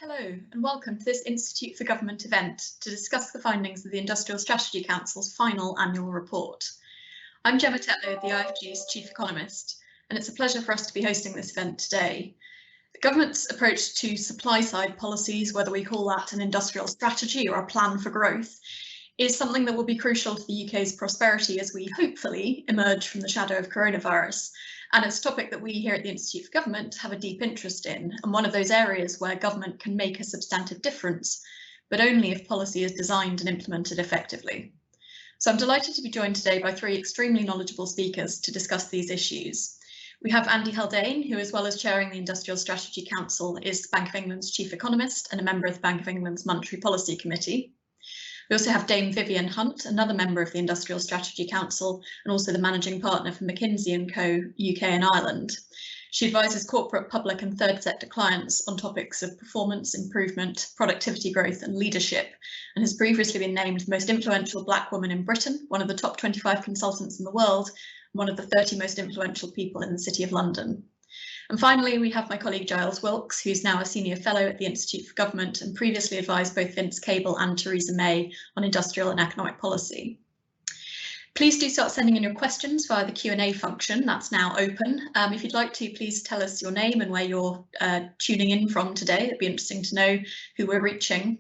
Hello and welcome to this Institute for Government event to discuss the findings of the Industrial Strategy Council's final annual report. I'm Gemma Tetlow, the IFG's Chief Economist, and it's a pleasure for us to be hosting this event today. The government's approach to supply-side policies, whether we call that an industrial strategy or a plan for growth, is something that will be crucial to the UK's prosperity as we hopefully emerge from the shadow of coronavirus. And it's a topic that we here at the Institute for Government have a deep interest in, and one of those areas where government can make a substantive difference, but only if policy is designed and implemented effectively. So I'm delighted to be joined today by three extremely knowledgeable speakers to discuss these issues. We have Andy Haldane, who, as well as chairing the Industrial Strategy Council, is Bank of England's Chief Economist and a member of the Bank of England's Monetary Policy Committee. We also have Dame Vivian Hunt, another member of the Industrial Strategy Council and also the managing partner for McKinsey & Co UK and Ireland. She advises corporate, public and third sector clients on topics of performance improvement, productivity growth and leadership, and has previously been named the most influential Black woman in Britain, one of the top 25 consultants in the world, and one of the 30 most influential people in the City of London. And finally, we have my colleague Giles Wilkes, who's now a senior fellow at the Institute for Government and previously advised both Vince Cable and Theresa May on industrial and economic policy. Please do start sending in your questions via the Q&A function. That's now open. If you'd like to, please tell us your name and where you're tuning in from today. It'd be interesting to know who we're reaching.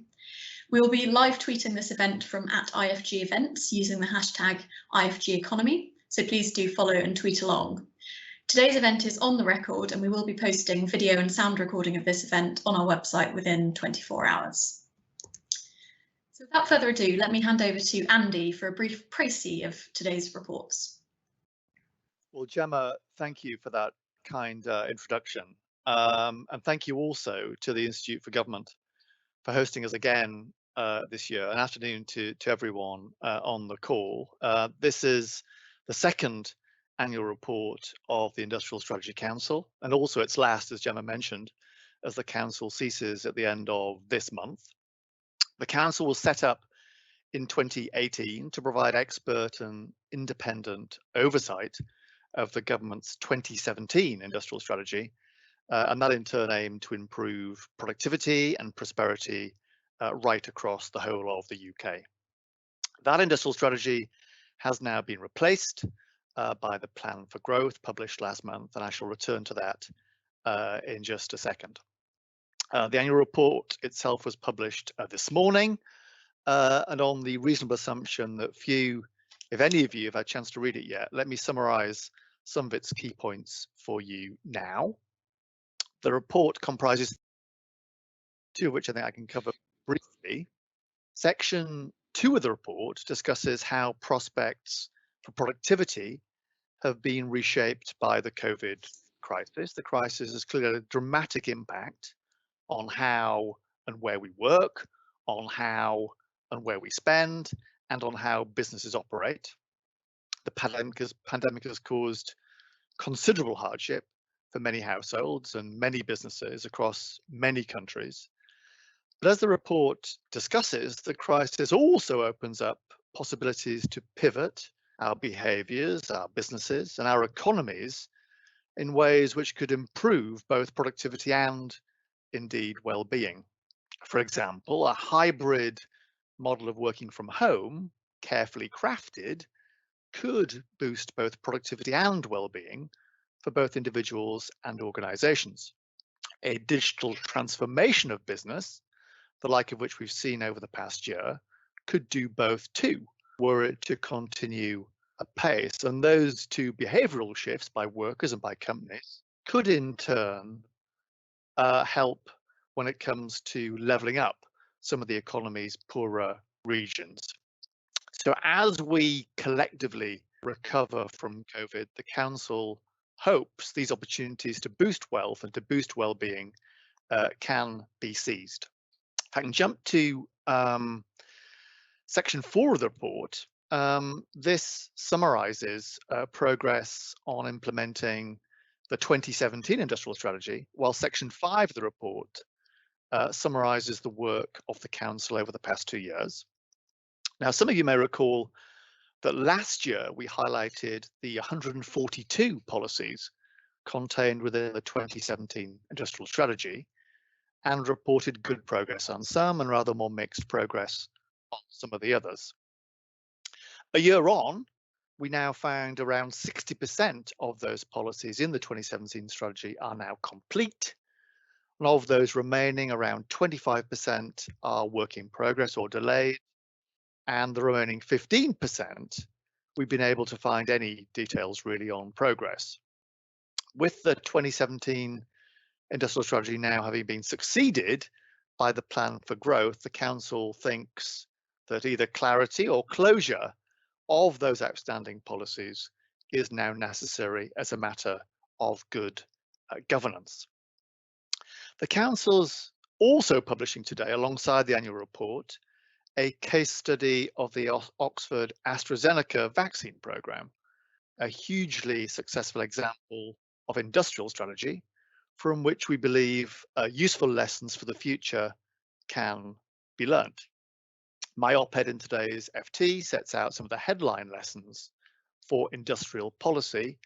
We will be live tweeting this event from @IFG events using the hashtag IFG Economy. So please do follow and tweet along. Today's event is on the record and we will be posting video and sound recording of this event on our website within 24 hours. So without further ado, let me hand over to Andy for a brief précis of today's reports. Well, Gemma, thank you for that kind introduction. And thank you also to the Institute for Government for hosting us again this year. An afternoon to everyone on the call. This is the second annual report of the Industrial Strategy Council, and also its last, as Gemma mentioned, as the council ceases at the end of this month. The council was set up in 2018 to provide expert and independent oversight of the government's 2017 industrial strategy, and that in turn aimed to improve productivity and prosperity right across the whole of the UK. That industrial strategy has now been replaced by the Plan for Growth published last month, and I shall return to that in just a second. The annual report itself was published this morning, and on the reasonable assumption that few, if any of you, have had a chance to read it yet, let me summarise some of its key points for you now. The report comprises two of which I think I can cover briefly. Section 2 of the report discusses how prospects for productivity have been reshaped by the COVID crisis. The crisis has clearly had a dramatic impact on how and where we work, on how and where we spend, and on how businesses operate. The pandemic has caused considerable hardship for many households and many businesses across many countries. But as the report discusses, the crisis also opens up possibilities to pivot our behaviours, our businesses and our economies in ways which could improve both productivity and indeed well-being. For example, a hybrid model of working from home, carefully crafted, could boost both productivity and well-being for both individuals and organisations. A digital transformation of business, the like of which we've seen over the past year, could do both too, were it to continue apace. And those two behavioural shifts by workers and by companies could in turn help when it comes to levelling up some of the economy's poorer regions. So as we collectively recover from COVID, the Council hopes these opportunities to boost wealth and to boost well-being can be seized. If I can jump to Section 4 of the report, this summarises progress on implementing the 2017 industrial strategy, while Section 5 of the report summarises the work of the Council over the past 2 years. Now, some of you may recall that last year we highlighted the 142 policies contained within the 2017 industrial strategy, and reported good progress on some and rather more mixed progress on some of the others. A year on, we now found around 60% of those policies in the 2017 strategy are now complete. And of those remaining, around 25% are work in progress or delayed. And the remaining 15%, we've been able to find any details really on progress. With the 2017 industrial strategy now having been succeeded by the plan for growth, the council thinks that either clarity or closure of those outstanding policies is now necessary as a matter of good governance. The council's also publishing today, alongside the annual report, a case study of the Oxford AstraZeneca vaccine programme, a hugely successful example of industrial strategy from which we believe useful lessons for the future can be learned. My op-ed in today's FT sets out some of the headline lessons for industrial policy,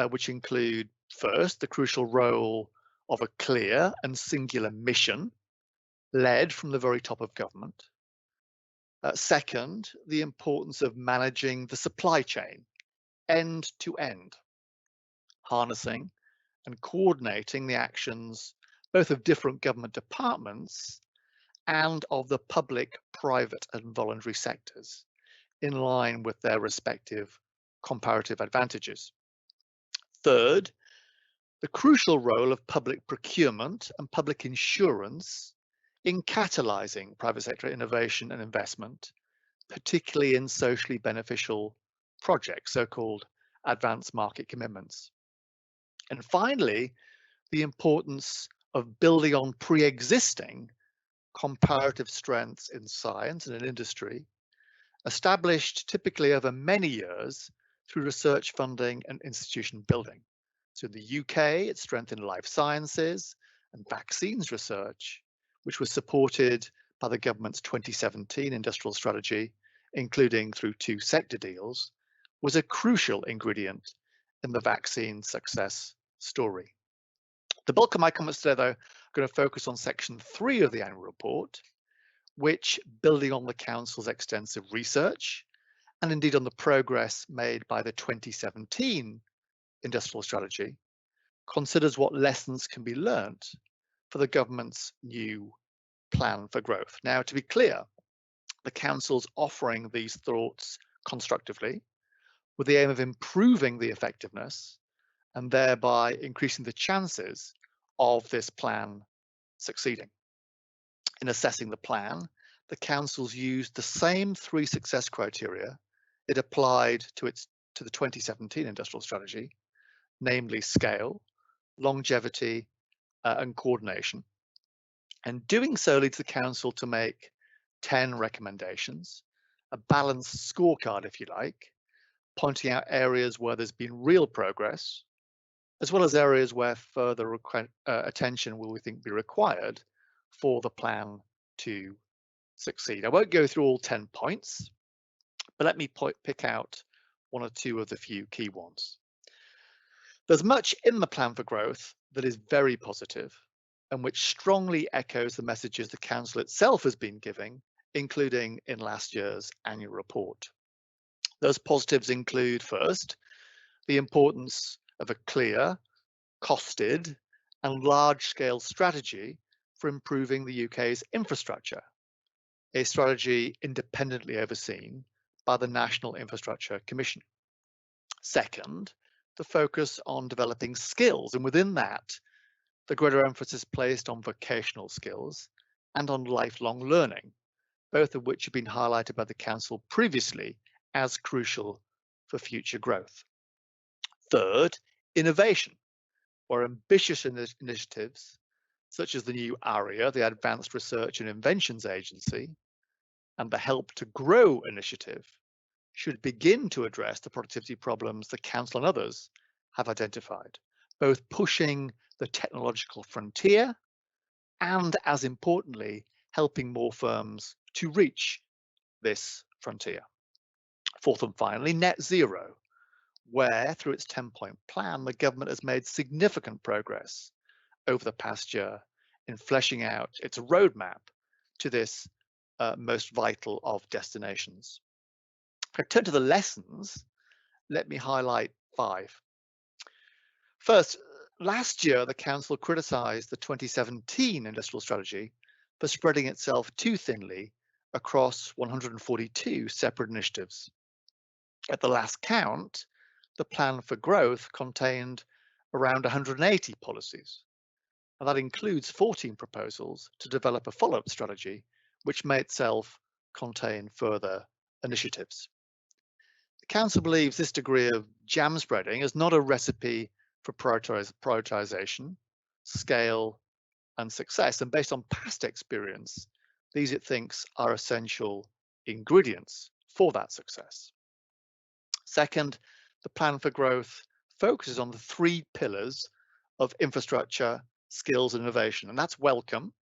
which include, first, the crucial role of a clear and singular mission led from the very top of government. Second, the importance of managing the supply chain end to end, harnessing and coordinating the actions both of different government departments and of the public, private and voluntary sectors in line with their respective comparative advantages. Third, the crucial role of public procurement and public insurance in catalysing private sector innovation and investment, particularly in socially beneficial projects, so-called advanced market commitments. And finally, the importance of building on pre-existing comparative strengths in science and in industry, established typically over many years through research funding and institution building. So in the UK, it's strength in life sciences and vaccines research, which was supported by the government's 2017 industrial strategy, including through 2 sector deals, was a crucial ingredient in the vaccine success story. The bulk of my comments today, though, are going to focus on section 3 of the annual report, which, building on the council's extensive research and indeed on the progress made by the 2017 industrial strategy, considers what lessons can be learnt for the government's new plan for growth. Now, to be clear, the council's offering these thoughts constructively with the aim of improving the effectiveness and thereby increasing the chances of this plan succeeding. In assessing the plan, the council's used the same 3 success criteria it applied to the 2017 industrial strategy, namely scale, longevity, and coordination. And doing so leads the council to make 10 recommendations, a balanced scorecard, if you like, pointing out areas where there's been real progress, as well as areas where further attention will, we think, be required for the plan to succeed. I won't go through all 10 points, but let me pick out 1 or 2 of the few key ones. There's much in the plan for growth that is very positive and which strongly echoes the messages the council itself has been giving, including in last year's annual report. Those positives include, first, the importance of a clear, costed and large-scale strategy for improving the UK's infrastructure, a strategy independently overseen by the National Infrastructure Commission. Second, the focus on developing skills, and within that, the greater emphasis placed on vocational skills and on lifelong learning, both of which have been highlighted by the council previously as crucial for future growth. Third, innovation, where ambitious initiatives such as the new ARIA, the Advanced Research and Inventions Agency, and the Help to Grow initiative should begin to address the productivity problems the council and others have identified, both pushing the technological frontier and, as importantly, helping more firms to reach this frontier. Fourth and finally, net zero, where through its 10-point plan, the government has made significant progress over the past year in fleshing out its roadmap to this most vital of destinations. If I turn to the lessons, let me highlight 5. First, last year the Council criticised the 2017 industrial strategy for spreading itself too thinly across 142 separate initiatives. At the last count, the plan for growth contained around 180 policies, and that includes 14 proposals to develop a follow-up strategy, which may itself contain further initiatives. The Council believes this degree of jam spreading is not a recipe for prioritisation, scale, and success, and based on past experience, these it thinks are essential ingredients for that success. Second, the plan for growth focuses on the 3 pillars of infrastructure, skills, and innovation, and that's welcome,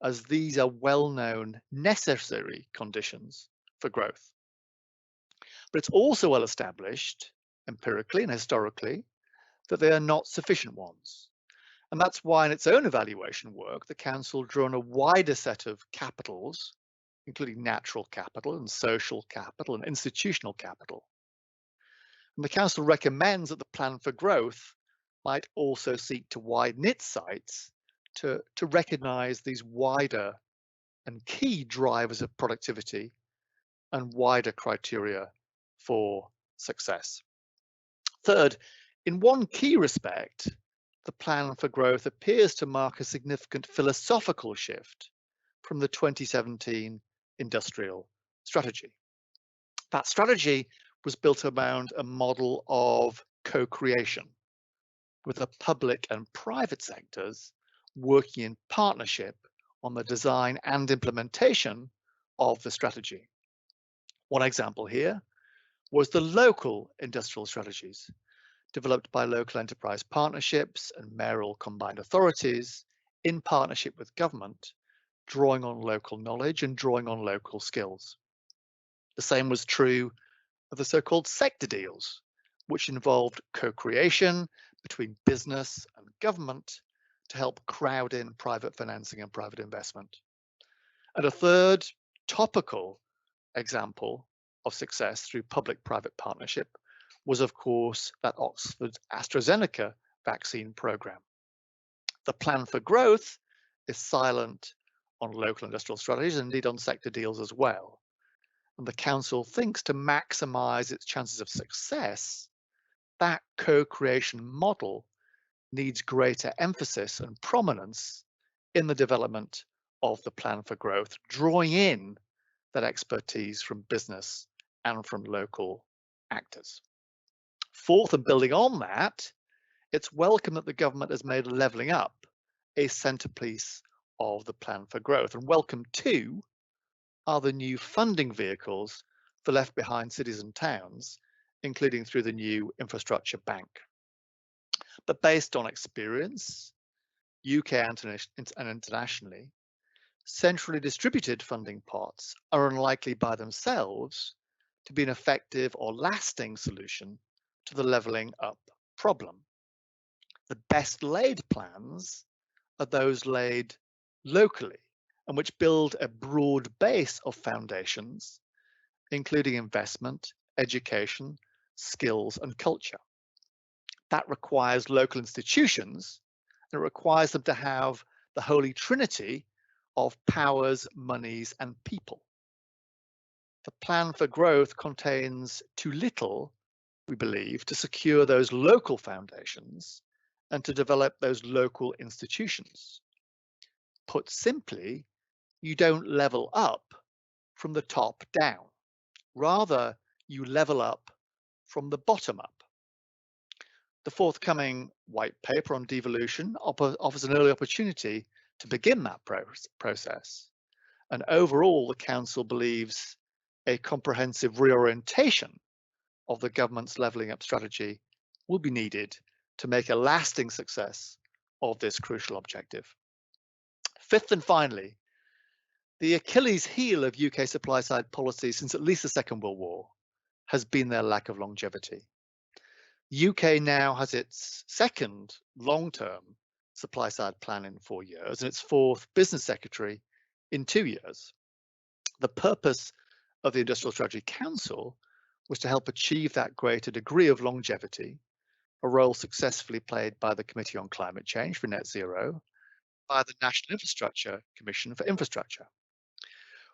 as these are well-known necessary conditions for growth. But it's also well established, empirically and historically, that they are not sufficient ones. And that's why in its own evaluation work, the Council drew on a wider set of capitals, including natural capital and social capital and institutional capital. And the Council recommends that the plan for growth might also seek to widen its sights to recognise these wider and key drivers of productivity and wider criteria for success. Third, in one key respect, the plan for growth appears to mark a significant philosophical shift from the 2017 industrial strategy. That strategy was built around a model of co-creation, with the public and private sectors working in partnership on the design and implementation of the strategy. One example here was the local industrial strategies developed by local enterprise partnerships and mayoral combined authorities in partnership with government, drawing on local knowledge and drawing on local skills. The same was true of the so-called sector deals, which involved co-creation between business and government to help crowd in private financing and private investment. And a third topical example of success through public-private partnership was, of course, that Oxford AstraZeneca vaccine program. The plan for growth is silent on local industrial strategies and indeed on sector deals as well. And the Council thinks to maximise its chances of success, that co-creation model needs greater emphasis and prominence in the development of the plan for growth, drawing in that expertise from business and from local actors. Fourth, and building on that, it's welcome that the government has made levelling up a centrepiece of the plan for growth. And welcome too are the new funding vehicles for left behind cities and towns, including through the new infrastructure bank. But based on experience, UK and internationally, centrally distributed funding pots are unlikely by themselves to be an effective or lasting solution to the levelling up problem. The best laid plans are those laid locally and which build a broad base of foundations, including investment, education, skills, and culture. That requires local institutions, and it requires them to have the holy trinity of powers, monies, and people. The plan for growth contains too little, we believe, to secure those local foundations and to develop those local institutions. Put simply, you don't level up from the top down. Rather, you level up from the bottom up. The forthcoming white paper on devolution offers an early opportunity to begin that process. And overall, the Council believes a comprehensive reorientation of the government's levelling up strategy will be needed to make a lasting success of this crucial objective. Fifth and finally, the Achilles heel of UK supply side policy since at least the Second World War has been their lack of longevity. The UK now has its second long-term supply side plan in 4 years and its 4th business secretary in 2 years. The purpose of the Industrial Strategy Council was to help achieve that greater degree of longevity, a role successfully played by the Committee on Climate Change for Net Zero, by the National Infrastructure Commission for Infrastructure.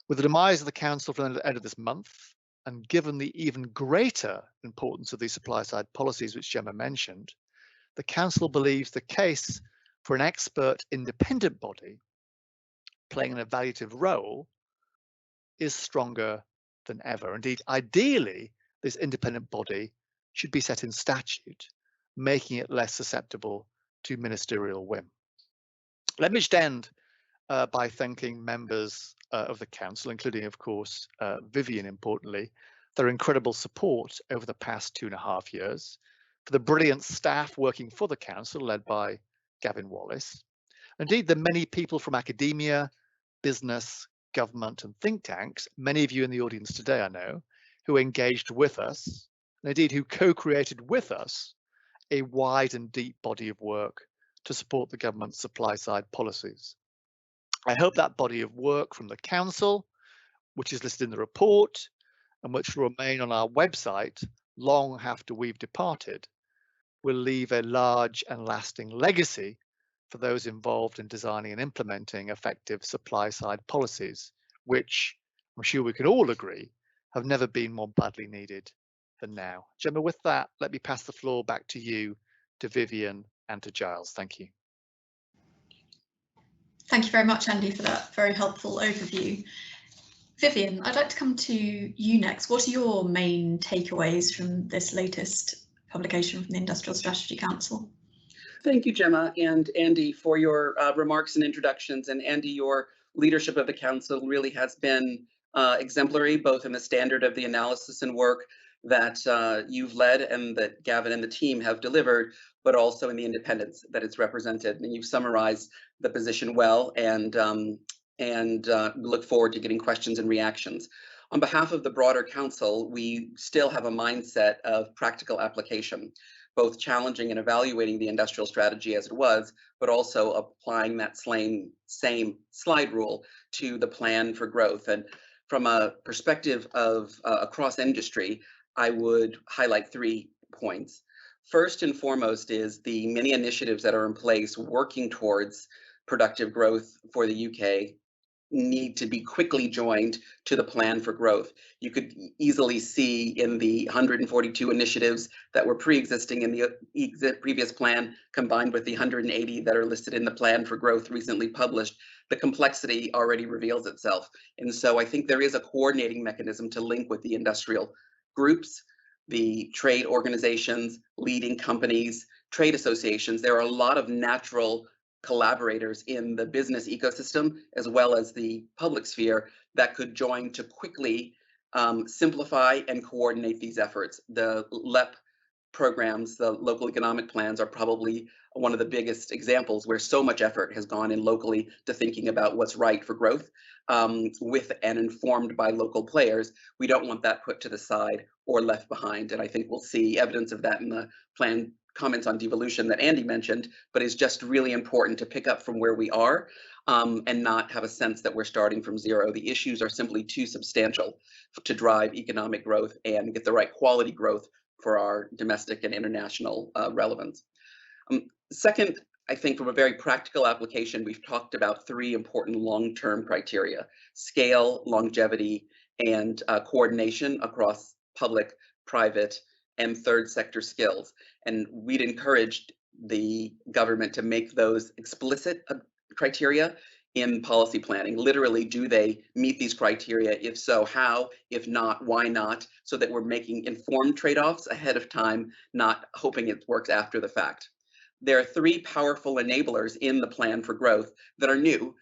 With the demise of the Council from the end of this month, and given the even greater importance of these supply-side policies which Gemma mentioned, the Council believes the case for an expert independent body playing an evaluative role is stronger than ever. Indeed, ideally, this independent body should be set in statute, making it less susceptible to ministerial whim. Let me just end by thanking members of the Council, including, of course, Vivian, importantly, their incredible support over the past 2.5 years, for the brilliant staff working for the Council, led by Gavin Wallace. Indeed, the many people from academia, business, government and think tanks, many of you in the audience today, I know, who engaged with us, and indeed who co-created with us a wide and deep body of work to support the government's supply side policies. I hope that body of work from the Council, which is listed in the report and which will remain on our website long after we've departed, will leave a large and lasting legacy for those involved in designing and implementing effective supply side policies, which I'm sure we can all agree have never been more badly needed than now. Gemma, with that, let me pass the floor back to you, to Vivian and to Giles. Thank you. Thank you very much, Andy, for that very helpful overview. Vivian, I'd like to come to you next. What are your main takeaways from this latest publication from the Industrial Strategy Council? Thank you, Gemma and Andy, for your remarks and introductions. And Andy, your leadership of the Council really has been exemplary, both in the standard of the analysis and work that you've led and that Gavin and the team have delivered, but also in the independence that it's represented. And you've summarized the position well, and look forward to getting questions and reactions. On behalf of the broader Council, we still have a mindset of practical application, both challenging and evaluating the industrial strategy as it was, but also applying that same slide rule to the plan for growth. And from a perspective of across industry, I would highlight 3 points. First and foremost is the many initiatives that are in place working towards productive growth for the UK need to be quickly joined to the plan for growth. You could easily see in the 142 initiatives that were pre-existing in the previous plan, combined with the 180 that are listed in the plan for growth recently published, the complexity already reveals itself. And so I think there is a coordinating mechanism to link with the industrial groups, the trade organizations, leading companies, trade associations. There are a lot of natural collaborators in the business ecosystem as well as the public sphere that could join to quickly simplify and coordinate these efforts. The LEP programs, the local economic plans, are probably one of the biggest examples where so much effort has gone in locally to thinking about what's right for growth, with and informed by local players. We don't want that put to the side or left behind, and I think we'll see evidence of that in the plan comments on devolution that Andy mentioned, but is just really important to pick up from where we are and not have a sense that we're starting from zero. The issues are simply too substantial to drive economic growth and get the right quality growth for our domestic and international relevance. Second, I think from a very practical application, we've talked about 3 important long-term criteria: scale, longevity, and coordination across public, private, and third sector skills. And we'd encouraged the government to make those explicit criteria in policy planning. Literally, do they meet these criteria? If so, how? If not, why not? So that we're making informed trade-offs ahead of time, not hoping it works after the fact. There are 3 powerful enablers in the plan for growth that are new,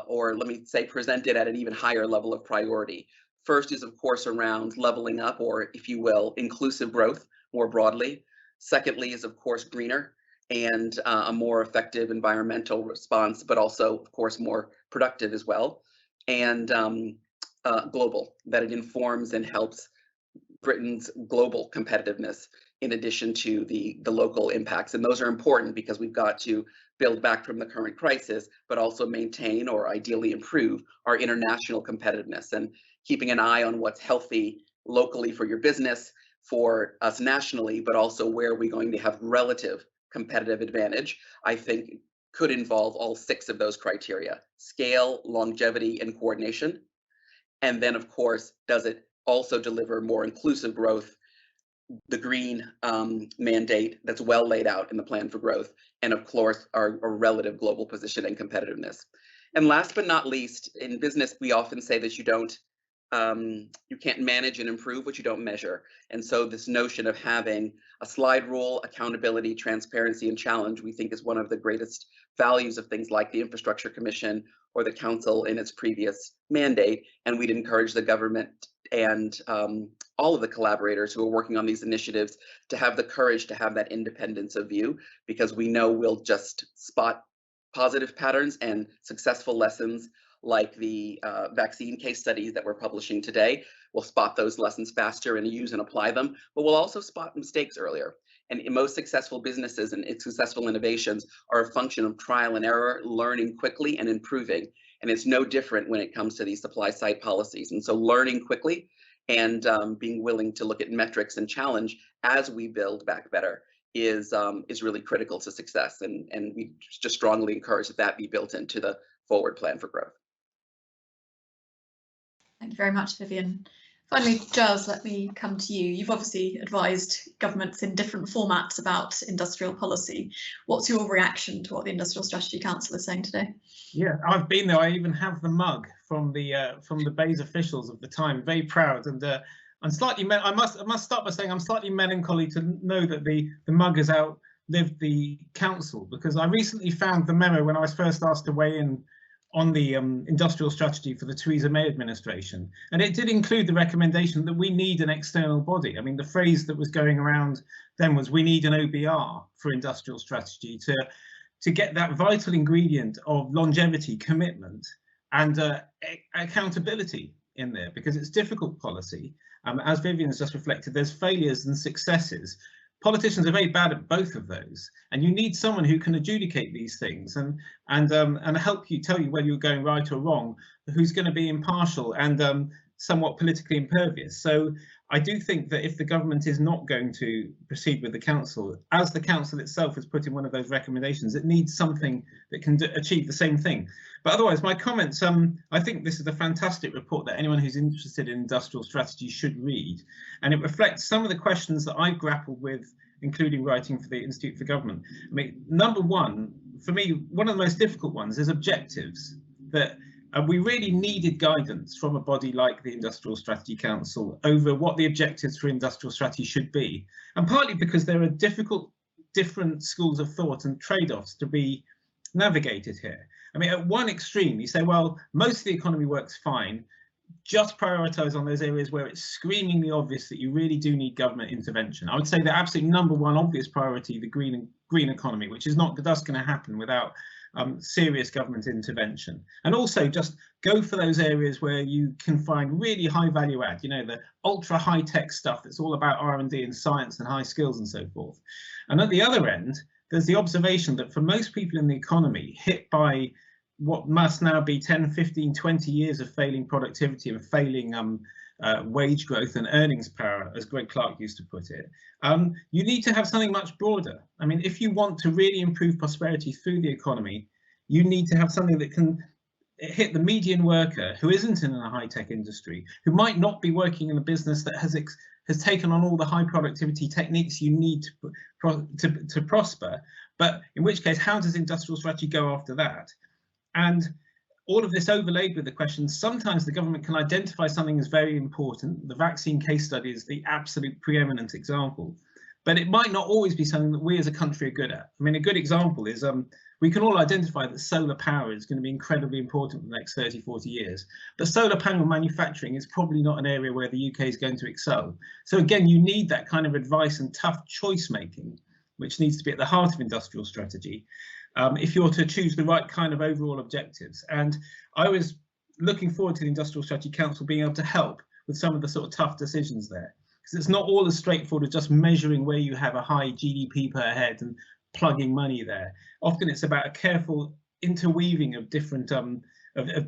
or let me say presented at an even higher level of priority. First is, of course, around leveling up, or if you will, inclusive growth more broadly. Secondly is, of course, greener and a more effective environmental response, but also, of course, more productive as well. And global, that it informs and helps Britain's global competitiveness in addition to the local impacts. And those are important because we've got to build back from the current crisis, but also maintain or ideally improve our international competitiveness, and keeping an eye on what's healthy locally for your business, for us nationally, but also where we're going to have relative competitive advantage, I think could involve all 6 of those criteria: scale, longevity, and coordination. And then, of course, does it also deliver more inclusive growth, the green mandate that's well laid out in the plan for growth, and of course, our relative global position and competitiveness. And last but not least, in business, we often say that you can't manage and improve what you don't measure. And so this notion of having a slide rule, accountability, transparency, and challenge, we think is one of the greatest values of things like the Infrastructure Commission or the Council in its previous mandate. And we'd encourage the government and all of the collaborators who are working on these initiatives to have the courage to have that independence of view, because we know we'll just spot positive patterns and successful lessons like the vaccine case studies that we're publishing today. We'll spot those lessons faster and use and apply them, but we'll also spot mistakes earlier. And most successful businesses and successful innovations are a function of trial and error, learning quickly and improving. And it's no different when it comes to these supply side policies. And so learning quickly and being willing to look at metrics and challenge as we build back better is really critical to success. And we just strongly encourage that that be built into the forward plan for growth. Thank you very much, Vivian. Finally, Giles, let me come to you. You've obviously advised governments in different formats about industrial policy. What's your reaction to what the Industrial Strategy Council is saying today? Yeah, I've been there. I even have the mug from the Bayes officials of the time. Very proud, and I'm slightly. I must start by saying I'm slightly melancholy to know that the mug has outlived the council, because I recently found the memo when I was first asked to weigh in on the industrial strategy for the Theresa May administration, and it did include the recommendation that we need an external body. I mean, the phrase that was going around then was, we need an OBR for industrial strategy to get that vital ingredient of longevity, commitment, and accountability in there, because it's difficult policy. As Vivian has just reflected, there's failures and successes. Politicians are very bad at both of those, and you need someone who can adjudicate these things and help you, tell you whether you're going right or wrong, who's going to be impartial and somewhat politically impervious. So I do think that if the government is not going to proceed with the council, as the council itself has put in one of those recommendations, it needs something that can achieve the same thing. But otherwise, my comments, I think this is a fantastic report that anyone who's interested in industrial strategy should read. And it reflects some of the questions that I've grappled with, including writing for the Institute for Government. I mean, number one, for me, one of the most difficult ones is objectives. That we really needed guidance from a body like the Industrial Strategy Council over what the objectives for industrial strategy should be. And partly because there are different schools of thought and trade-offs to be navigated here. I mean, at one extreme, you say, well, most of the economy works fine. Just prioritise on those areas where it's screamingly obvious that you really do need government intervention. I would say the absolute number one obvious priority, the green economy, which is not just going to happen without serious government intervention. And also just go for those areas where you can find really high value add, you know, the ultra high tech stuff that's all about R&D and science and high skills and so forth. And at the other end, there's the observation that for most people in the economy hit by what must now be 10, 15, 20 years of failing productivity and failing wage growth and earnings power, as Greg Clark used to put it, you need to have something much broader. I mean, if you want to really improve prosperity through the economy, you need to have something that can hit the median worker who isn't in a high-tech industry, who might not be working in a business that has taken on all the high productivity techniques you need to prosper. But in which case, how does industrial strategy go after that? And all of this overlaid with the question, sometimes the government can identify something as very important. The vaccine case study is the absolute preeminent example, but it might not always be something that we as a country are good at. I mean, a good example is we can all identify that solar power is going to be incredibly important for the next 30, 40 years. But solar panel manufacturing is probably not an area where the UK is going to excel. So again, you need that kind of advice and tough choice making, which needs to be at the heart of industrial strategy, if you're to choose the right kind of overall objectives. And I was looking forward to the Industrial Strategy Council being able to help with some of the sort of tough decisions there. because it's not all as straightforward as just measuring where you have a high GDP per head and plugging money there. Often it's about a careful interweaving of different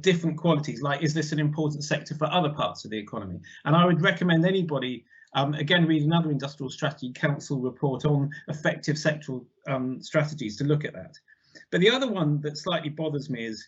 different qualities, like is this an important sector for other parts of the economy? And I would recommend anybody again read another Industrial Strategy Council report on effective sectoral strategies to look at that. But the other one that slightly bothers me is,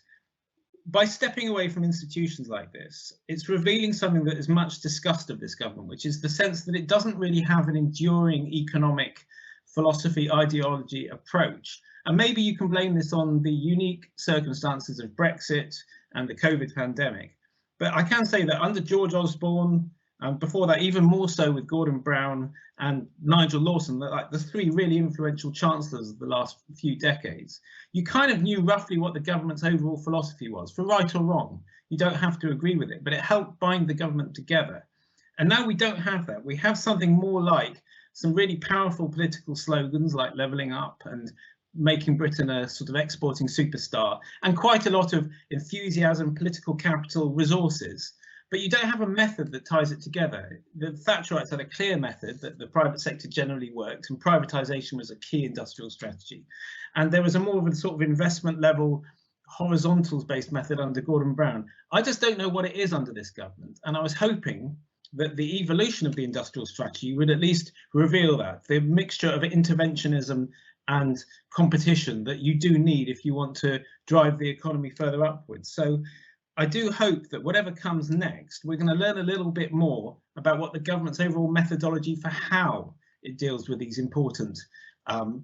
by stepping away from institutions like this, it's revealing something that is much discussed of this government, which is the sense that it doesn't really have an enduring economic philosophy, ideology, approach. And maybe you can blame this on the unique circumstances of Brexit and the COVID pandemic. But I can say that under George Osborne, and before that, even more so with Gordon Brown and Nigel Lawson, like the three really influential chancellors of the last few decades, you kind of knew roughly what the government's overall philosophy was, for right or wrong. You don't have to agree with it, but it helped bind the government together. And now we don't have that. We have something more like some really powerful political slogans like levelling up and making Britain a sort of exporting superstar, and quite a lot of enthusiasm, political capital, resources. But you don't have a method that ties it together. The Thatcherites had a clear method that the private sector generally worked, and privatisation was a key industrial strategy. And there was a more of a sort of investment level, horizontals based method under Gordon Brown. I just don't know what it is under this government. And I was hoping that the evolution of the industrial strategy would at least reveal that, the mixture of interventionism and competition that you do need if you want to drive the economy further upwards. So I do hope that whatever comes next, we're going to learn a little bit more about what the government's overall methodology for how it deals with these important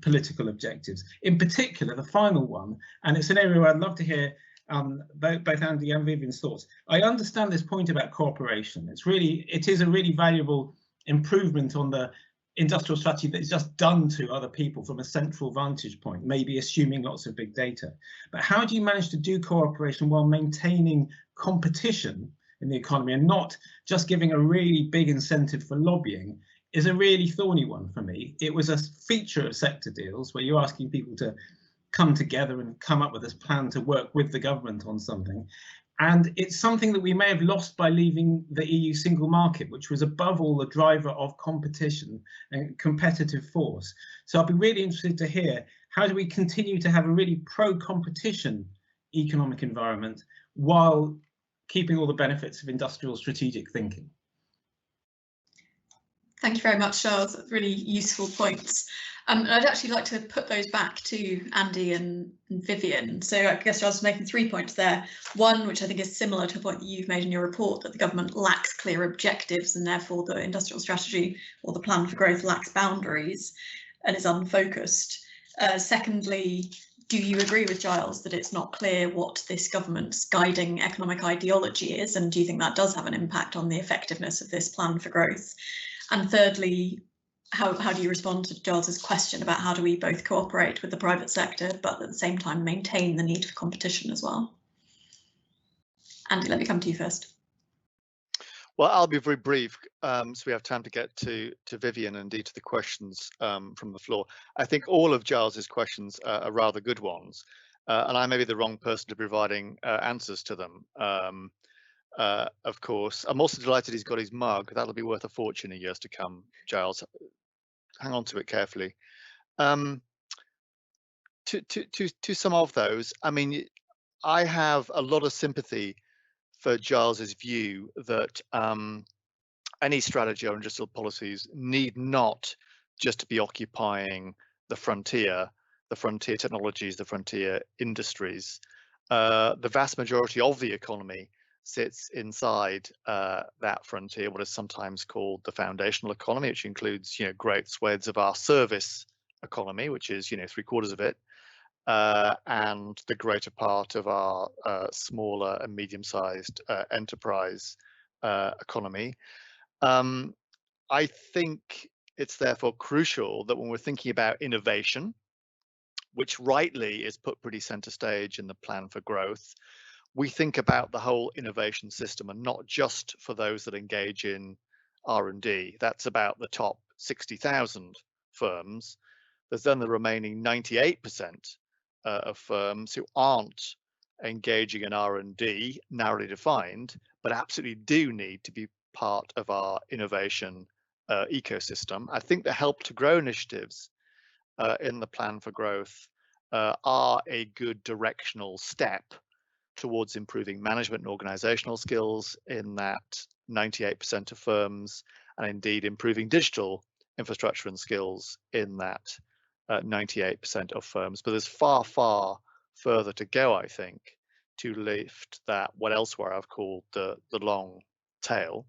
political objectives. In particular, the final one, and it's an area where I'd love to hear both Andy and Vivian's thoughts. I understand this point about cooperation. It is a really valuable improvement on the industrial strategy that's just done to other people from a central vantage point, maybe assuming lots of big data. But how do you manage to do cooperation while maintaining competition in the economy and not just giving a really big incentive for lobbying? Is a really thorny one for me. It was a feature of sector deals where you're asking people to come together and come up with this plan to work with the government on something. And it's something that we may have lost by leaving the EU single market, which was above all a driver of competition and competitive force. So I'll be really interested to hear, how do we continue to have a really pro-competition economic environment while keeping all the benefits of industrial strategic thinking? Thank you very much, Giles. Really useful points. I'd actually like to put those back to Andy and Vivian. So I guess Giles was making 3 points there. One, which I think is similar to a point that you've made in your report, that the government lacks clear objectives and therefore the industrial strategy or the plan for growth lacks boundaries and is unfocused. Secondly, do you agree with Giles that it's not clear what this government's guiding economic ideology is? And do you think that does have an impact on the effectiveness of this plan for growth? And thirdly, how do you respond to Giles's question about how do we both cooperate with the private sector, but at the same time maintain the need for competition as well? Andy, let me come to you first. Well, I'll be very brief, so we have time to get to Vivian and indeed to the questions from the floor. I think all of Giles's questions are rather good ones, and I may be the wrong person to be providing answers to them. Of course, I'm also delighted he's got his mug. That'll be worth a fortune in years to come, Giles. Hang on to it carefully. To some of those, I mean, I have a lot of sympathy for Giles's view that any strategy or industrial policies need not just to be occupying the frontier technologies, the frontier industries. The vast majority of the economy sits inside that frontier, what is sometimes called the foundational economy, which includes, great swathes of our service economy, which is, 3/4 of it, and the greater part of our smaller and medium-sized enterprise economy. I think it's therefore crucial that when we're thinking about innovation, which rightly is put pretty center stage in the plan for growth, we think about the whole innovation system and not just for those that engage in R&D. That's about the top 60,000 firms. There's then the remaining 98% of firms who aren't engaging in R&D, narrowly defined, but absolutely do need to be part of our innovation ecosystem. I think the Help to Grow initiatives in the Plan for Growth are a good directional step towards improving management and organizational skills in that 98% of firms, and indeed improving digital infrastructure and skills in that 98% of firms. But there's far, far further to go, I think, to lift that, what elsewhere I've called the long tail.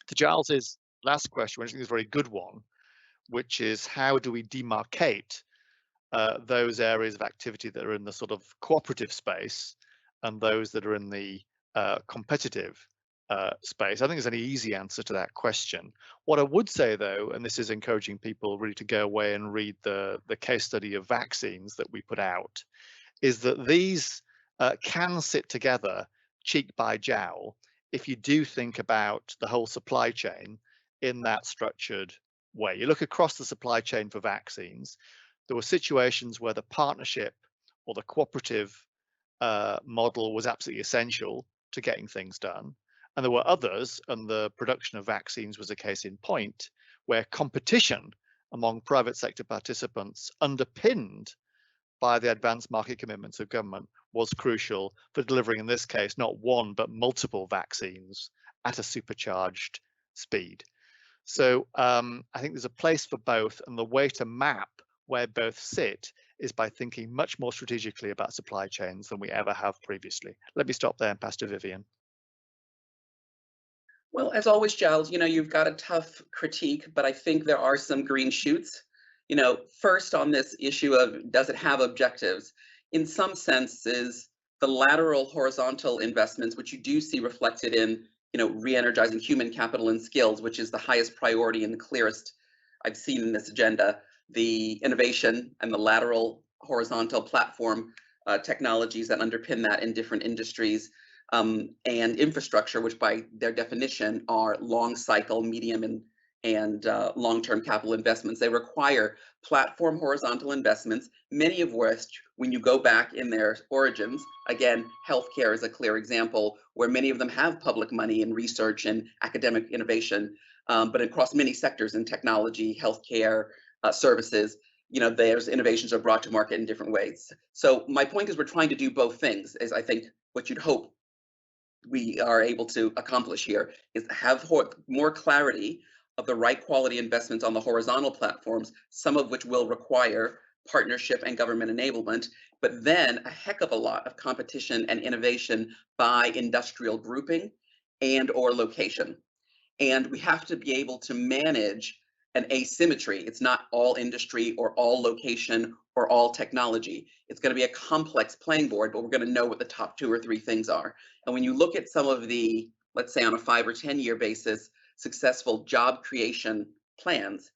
To Giles's last question, which I think is a very good one, which is how do we demarcate those areas of activity that are in the sort of cooperative space and those that are in the competitive space? I think there's an easy answer to that question. What I would say, though, and this is encouraging people really to go away and read the case study of vaccines that we put out, is that these can sit together cheek by jowl if you do think about the whole supply chain in that structured way. You look across the supply chain for vaccines, there were situations where the partnership or the cooperative model was absolutely essential to getting things done. And there were others, and the production of vaccines was a case in point, where competition among private sector participants, underpinned by the advanced market commitments of government, was crucial for delivering, in this case, not one, but multiple vaccines at a supercharged speed. So I think there's a place for both, and the way to map where both sit is by thinking much more strategically about supply chains than we ever have previously. Let me stop there and pass to Vivian. Well, as always, Giles, you've got a tough critique, but I think there are some green shoots. First on this issue of does it have objectives? In some senses, the lateral horizontal investments, which you do see reflected in, re-energizing human capital and skills, which is the highest priority and the clearest I've seen in this agenda, the innovation and the lateral horizontal platform technologies that underpin that in different industries, and infrastructure, which by their definition are long cycle, medium and long-term capital investments. They require platform horizontal investments, many of which, when you go back in their origins, again, healthcare is a clear example where many of them have public money in research and academic innovation, but across many sectors in technology, healthcare, services, there's innovations are brought to market in different ways. So my point is we're trying to do both things, is I think what you'd hope we are able to accomplish here is have more clarity of the right quality investments on the horizontal platforms, some of which will require partnership and government enablement, but then a heck of a lot of competition and innovation by industrial grouping and or location. And we have to be able to manage an asymmetry. It's not all industry or all location or all technology. It's going to be a complex playing board, but we're going to know what the top 2 or 3 things are. And when you look at some of the, let's say on a 5 or 10 year basis, successful job creation plans,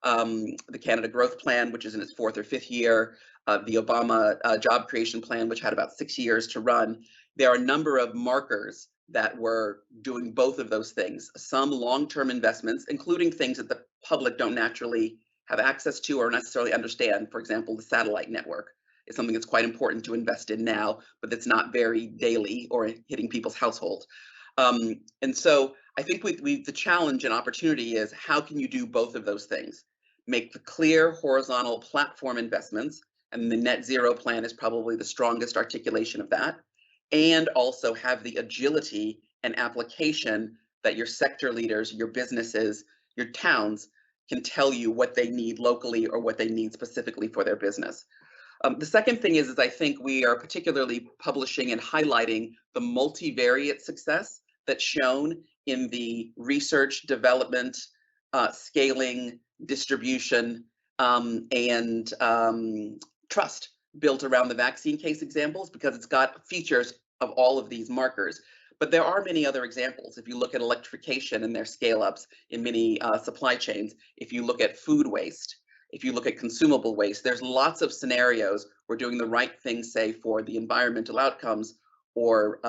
the Canada Growth Plan, which is in its 4th or 5th year, the Obama job creation plan, which had about 6 years to run, there are a number of markers that were doing both of those things. Some long-term investments, including things that the public don't naturally have access to or necessarily understand. For example, the satellite network is something that's quite important to invest in now, but that's not very daily or hitting people's households. And so I think the challenge and opportunity is how can you do both of those things? Make the clear horizontal platform investments, and the net zero plan is probably the strongest articulation of that, and also have the agility and application that your sector leaders, your businesses, your towns can tell you what they need locally or what they need specifically for their business. The second thing is I think we are particularly publishing and highlighting the multivariate success that's shown in the research, development, scaling, distribution, and trust built around the vaccine case examples, because it's got features of all of these markers. But there are many other examples. If you look at electrification and their scale-ups in many supply chains, if you look at food waste, if you look at consumable waste, there's lots of scenarios where doing the right thing, say for the environmental outcomes or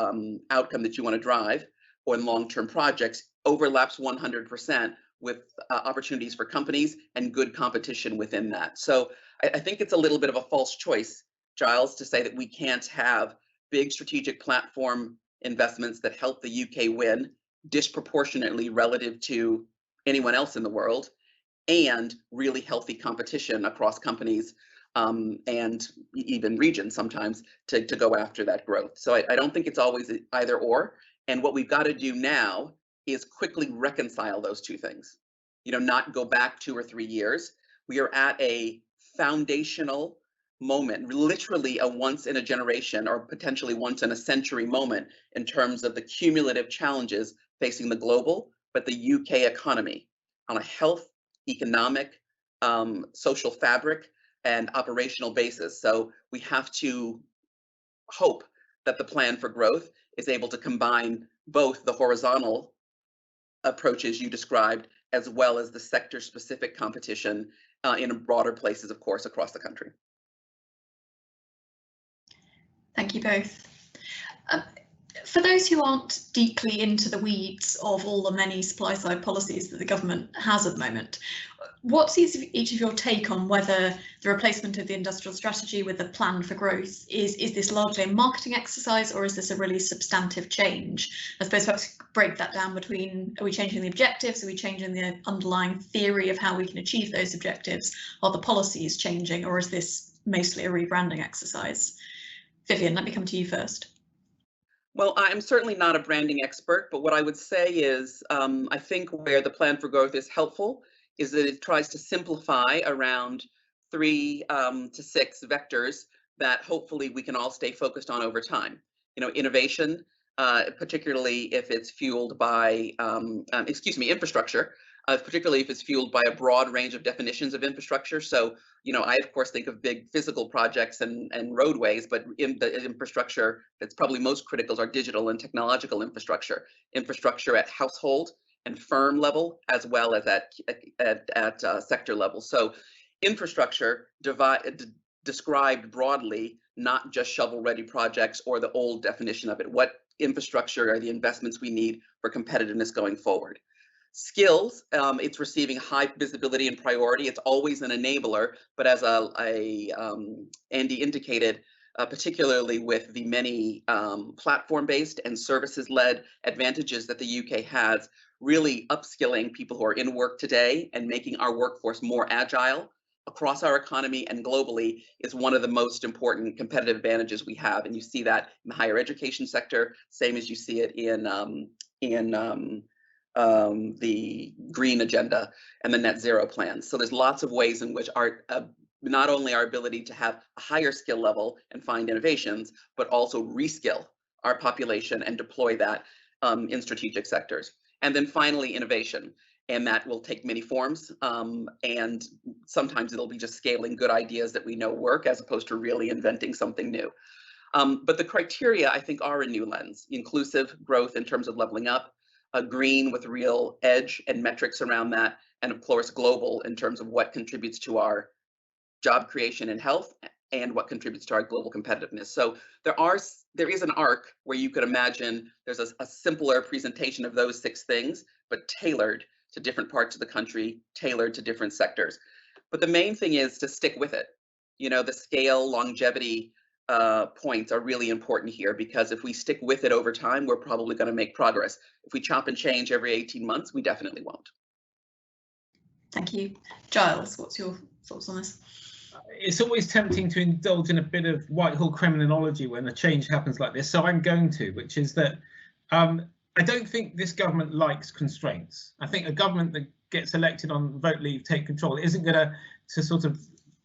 outcome that you want to drive, or in long-term projects, overlaps 100% with opportunities for companies and good competition within that. So I think it's a little bit of a false choice, Giles, to say that we can't have big strategic platform investments that help the UK win disproportionately relative to anyone else in the world, and really healthy competition across companies and even regions sometimes to go after that growth. So I don't think it's always either or. And what we've got to do now is quickly reconcile those two things. You know, not go back 2 or 3 years. We are at a foundational moment, literally a once in a generation or potentially once in a century moment in terms of the cumulative challenges facing the global, but the UK economy on a health, economic, social fabric, and operational basis. So we have to hope that the plan for growth is able to combine both the horizontal approaches you described, as well as the sector-specific competition in broader places, of course, across the country. Thank you both. For those who aren't deeply into the weeds of all the many supply-side policies that the government has at the moment, what's each of your take on whether the replacement of the industrial strategy with a plan for growth is this largely a marketing exercise, or is this a really substantive change? I suppose perhaps break that down between, are we changing the objectives, are we changing the underlying theory of how we can achieve those objectives, are the policies changing, or is this mostly a rebranding exercise? Vivian, let me come to you first. Well, I'm certainly not a branding expert, but what I would say is I think where the plan for growth is helpful is that it tries to simplify around 3 to 6 vectors that hopefully we can all stay focused on over time. You know, innovation, particularly if it's fueled by, infrastructure, particularly if it's fueled by a broad range of definitions of infrastructure. So, you know, I of course think of big physical projects and roadways, but in the infrastructure that's probably most critical is our digital and technological infrastructure, infrastructure at household and firm level, as well as at sector level. So infrastructure described broadly, not just shovel-ready projects or the old definition of it. What infrastructure are the investments we need for competitiveness going forward? Skills, it's receiving high visibility and priority. It's always an enabler, but as Andy indicated, particularly with the many platform-based and services-led advantages that the UK has, really upskilling people who are in work today and making our workforce more agile across our economy and globally is one of the most important competitive advantages we have. And you see that in the higher education sector, same as you see it in the green agenda and the net zero plans. So there's lots of ways in which not only our ability to have a higher skill level and find innovations, but also reskill our population and deploy that in strategic sectors. And then finally, innovation. And that will take many forms. And sometimes it'll be just scaling good ideas that we know work as opposed to really inventing something new. But the criteria, I think, are a new lens. Inclusive growth in terms of leveling up, green with real edge and metrics around that, and of course global in terms of what contributes to our job creation and health and what contributes to our global competitiveness. So there is an arc where you could imagine there's a simpler presentation of those 6 things, but tailored to different parts of the country, tailored to different sectors. But the main thing is to stick with it. You know, the scale, longevity points are really important here, because if we stick with it over time, we're probably going to make progress. If we chop and change every 18 months, we definitely won't. Thank you. Giles, what's your thoughts on this? It's always tempting to indulge in a bit of Whitehall criminology when a change happens like this, so I'm going to, which is that I don't think this government likes constraints. I think a government that gets elected on vote leave, take control, isn't going to sort of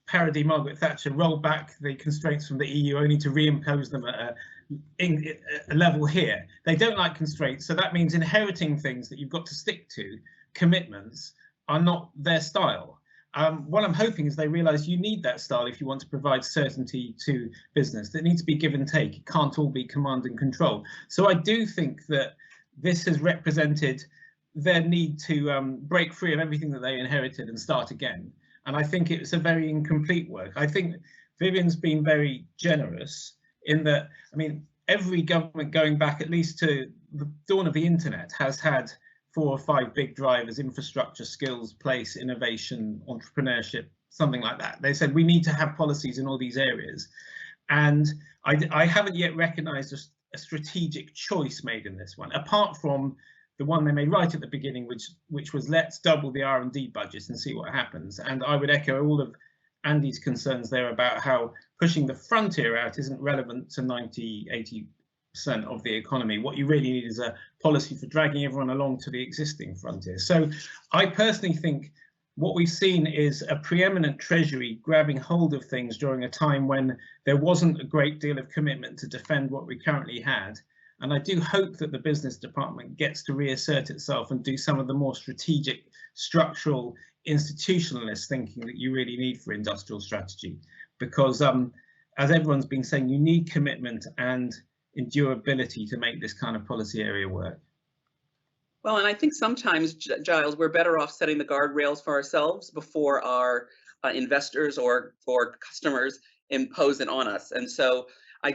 parody Margaret Thatcher, roll back the constraints from the EU only to reimpose them at a level here. They don't like constraints, so that means inheriting things that you've got to stick to, commitments, are not their style. What I'm hoping is they realise you need that style if you want to provide certainty to business. There needs to be give and take. It can't all be command and control. So I do think that this has represented their need to break free of everything that they inherited and start again. And I think it's a very incomplete work. I think Vivian's been very generous in that, I mean, every government going back at least to the dawn of the internet has had 4 or 5 big drivers: infrastructure, skills, place, innovation, entrepreneurship, something like that. They said we need to have policies in all these areas. And I haven't yet recognised a strategic choice made in this one, apart from the one they made right at the beginning, which was let's double the R&D budget and see what happens. And I would echo all of Andy's concerns there about how pushing the frontier out isn't relevant to 90–80% of the economy. What you really need is a policy for dragging everyone along to the existing frontier. So I personally think what we've seen is a preeminent Treasury grabbing hold of things during a time when there wasn't a great deal of commitment to defend what we currently had. And I do hope that the business department gets to reassert itself and do some of the more strategic, structural, institutionalist thinking that you really need for industrial strategy. Because as everyone's been saying, you need commitment and endurability to make this kind of policy area work. Well, and I think sometimes, Giles, we're better off setting the guardrails for ourselves before our investors or customers impose it on us. And so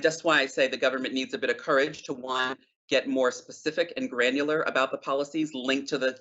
that's why I say the government needs a bit of courage to, one, get more specific and granular about the policies linked to the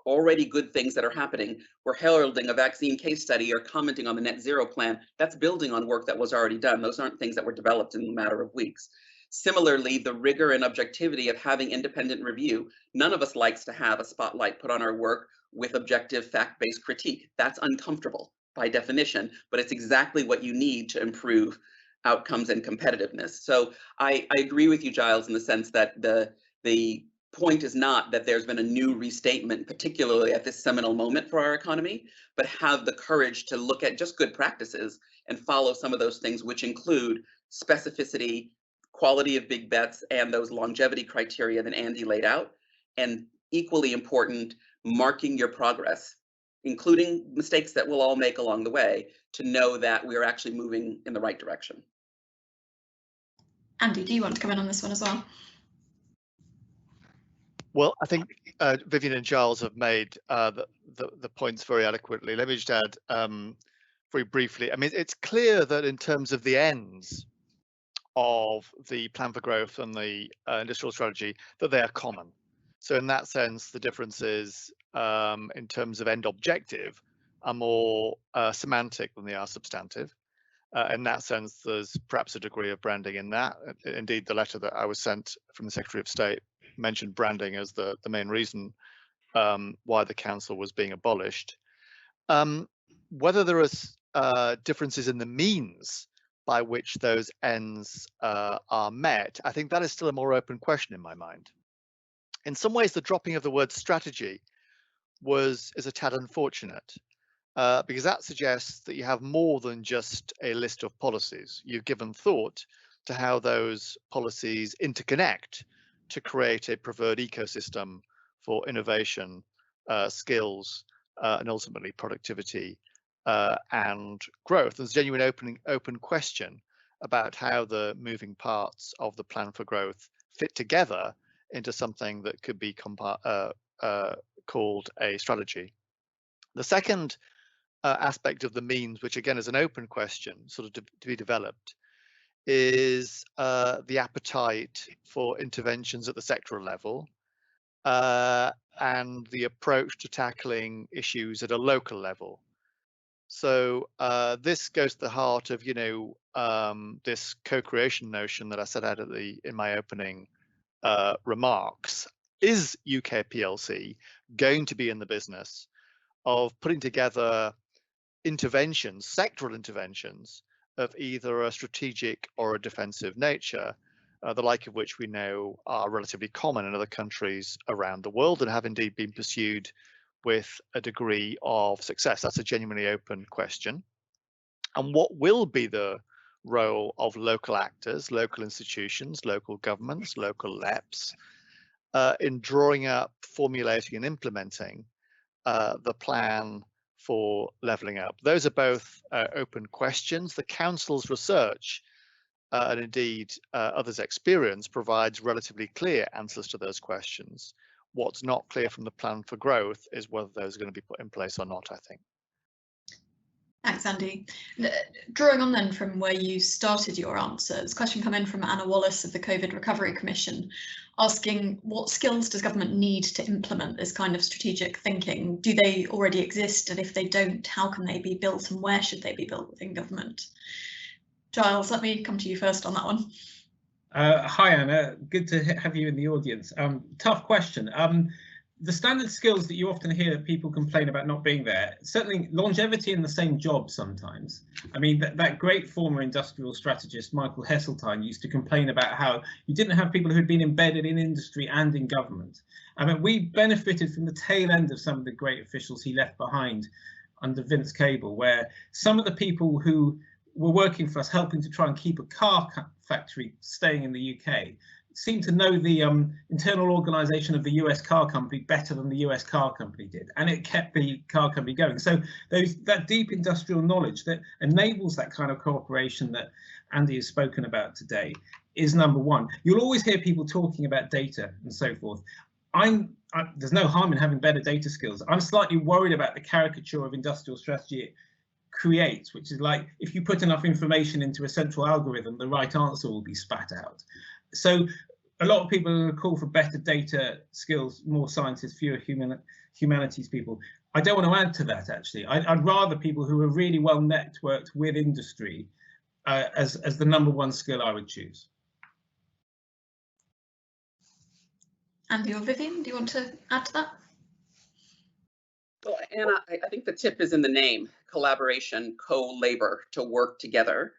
already good things that are happening. We're heralding a vaccine case study or commenting on the net zero plan. That's building on work that was already done. Those aren't things that were developed in a matter of weeks. Similarly, the rigor and objectivity of having independent review. None of us likes to have a spotlight put on our work with objective fact-based critique. That's uncomfortable by definition, but it's exactly what you need to improve outcomes and competitiveness. So I agree with you, Giles, in the sense that the point is not that there's been a new restatement, particularly at this seminal moment for our economy, but have the courage to look at just good practices and follow some of those things, which include specificity, quality of big bets, and those longevity criteria that Andy laid out. And equally important, marking your progress, including mistakes that we'll all make along the way, to know that we're actually moving in the right direction. Andy, do you want to come in on this one as well? Well, I think Vivian and Giles have made the points very adequately. Let me just add very briefly. I mean, it's clear that in terms of the ends of the plan for growth and the industrial strategy, that they are common. So in that sense, the differences in terms of end objective are more semantic than they are substantive. In that sense, there's perhaps a degree of branding in that. Indeed, the letter that I was sent from the Secretary of State mentioned branding as the main reason why the council was being abolished. Whether there are differences in the means by which those ends are met, I think that is still a more open question in my mind. In some ways, the dropping of the word strategy is a tad unfortunate. Because that suggests that you have more than just a list of policies. You've given thought to how those policies interconnect to create a preferred ecosystem for innovation, skills, and ultimately productivity and growth. There's a genuine open question about how the moving parts of the plan for growth fit together into something that could be called a strategy. The second aspect of the means, which again is an open question, sort of to be developed, is the appetite for interventions at the sectoral level and the approach to tackling issues at a local level. So this goes to the heart of, this co-creation notion that I set out in my opening remarks. Is UK PLC going to be in the business of putting together interventions, sectoral interventions of either a strategic or a defensive nature, the like of which we know are relatively common in other countries around the world and have indeed been pursued with a degree of success? That's a genuinely open question. And what will be the role of local actors, local institutions, local governments, local LEPs in drawing up, formulating and implementing the plan for levelling up? Those are both open questions. The Council's research and indeed others' experience provides relatively clear answers to those questions. What's not clear from the plan for growth is whether those are going to be put in place or not, I think. Thanks, Andy. Drawing on then from where you started your answer, there's a question come in from Anna Wallace of the COVID Recovery Commission, asking what skills does government need to implement this kind of strategic thinking? Do they already exist? And if they don't, how can they be built and where should they be built within government? Giles, let me come to you first on that one. Hi, Anna. Good to have you in the audience. Tough question. the standard skills that you often hear people complain about not being there, certainly longevity in the same job sometimes. I mean, that great former industrial strategist, Michael Heseltine, used to complain about how you didn't have people who'd been embedded in industry and in government. I mean, we benefited from the tail end of some of the great officials he left behind under Vince Cable, where some of the people who were working for us, helping to try and keep a car factory staying in the UK, seemed to know the internal organisation of the US car company better than the US car company did, and it kept the car company going. So that deep industrial knowledge that enables that kind of cooperation that Andy has spoken about today is number one. You'll always hear people talking about data and so forth. There's no harm in having better data skills. I'm slightly worried about the caricature of industrial strategy it creates, which is like, if you put enough information into a central algorithm, the right answer will be spat out. So a lot of people call for better data skills, more scientists, fewer humanities people. I don't want to add to that, actually. I'd rather people who are really well networked with industry as the number one skill I would choose. Andy or Vivian, do you want to add to that? Well, Anna, I think the tip is in the name: collaboration, co-labor, to work together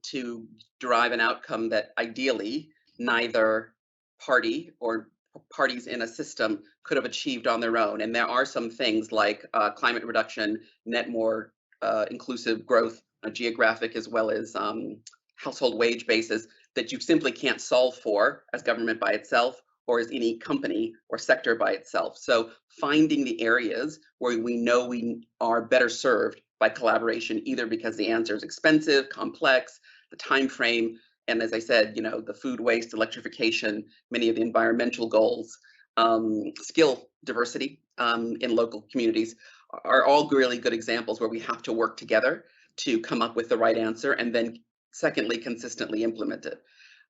to derive an outcome that ideally neither party or parties in a system could have achieved on their own. And there are some things like climate reduction, net more inclusive growth, geographic as well as household wage basis, that you simply can't solve for as government by itself or as any company or sector by itself. So finding the areas where we know we are better served by collaboration, either because the answer is expensive, complex, the time frame, and as I said, the food waste, electrification, many of the environmental goals, skill diversity in local communities are all really good examples where we have to work together to come up with the right answer, and then secondly, consistently implement it.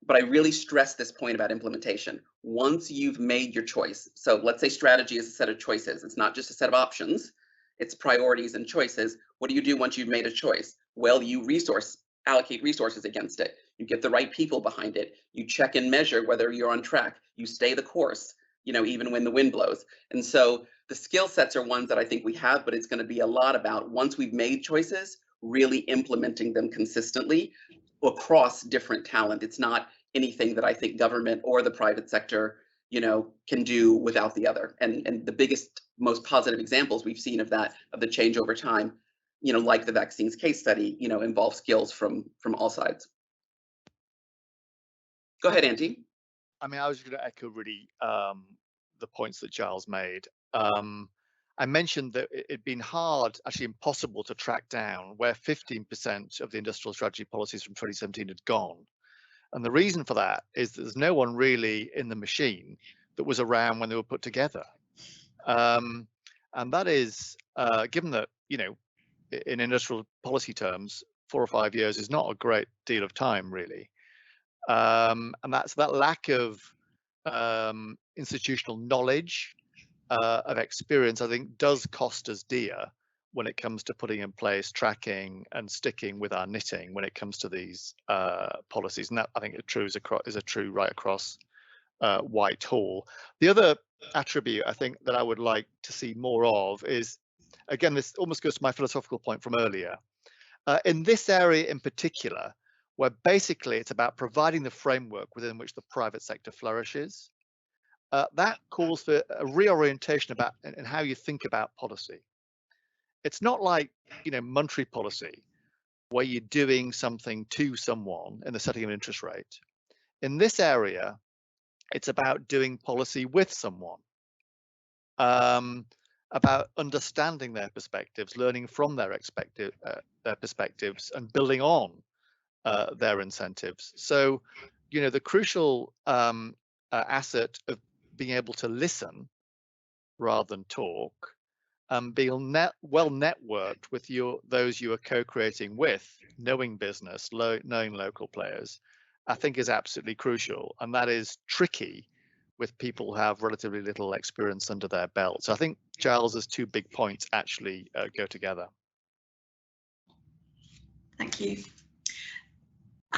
But I really stress this point about implementation. Once you've made your choice, so let's say strategy is a set of choices. It's not just a set of options, it's priorities and choices. What do you do once you've made a choice? Well, you allocate resources against it. You get the right people behind it. You check and measure whether you're on track. You stay the course, even when the wind blows. And so the skill sets are ones that I think we have, but it's going to be a lot about, once we've made choices, really implementing them consistently across different talent. It's not anything that I think government or the private sector, can do without the other. And the biggest, most positive examples we've seen of that, of the change over time, like the vaccines case study, involve skills from all sides. Go ahead, Andy. I mean, I was going to echo really the points that Giles made. I mentioned that it'd been hard, actually impossible, to track down where 15% of the industrial strategy policies from 2017 had gone. And the reason for that is that there's no one really in the machine that was around when they were put together. And that is, given that, in industrial policy terms, 4 or 5 years is not a great deal of time, really. And that's that lack of institutional knowledge, of experience, I think, does cost us dear when it comes to putting in place tracking and sticking with our knitting when it comes to these policies. And that, I think, is a true right across Whitehall. The other attribute I think that I would like to see more of is, again, this almost goes to my philosophical point from earlier. In this area in particular, where basically it's about providing the framework within which the private sector flourishes, that calls for a reorientation about in how you think about policy. It's not like, monetary policy, where you're doing something to someone in the setting of an interest rate. In this area, it's about doing policy with someone, about understanding their perspectives, learning from their perspectives, and building on their incentives. So, the crucial asset of being able to listen rather than talk, being well networked with those you are co-creating with, knowing business, knowing local players, I think is absolutely crucial. And that is tricky with people who have relatively little experience under their belt. So I think Giles's 2 big points actually go together. Thank you.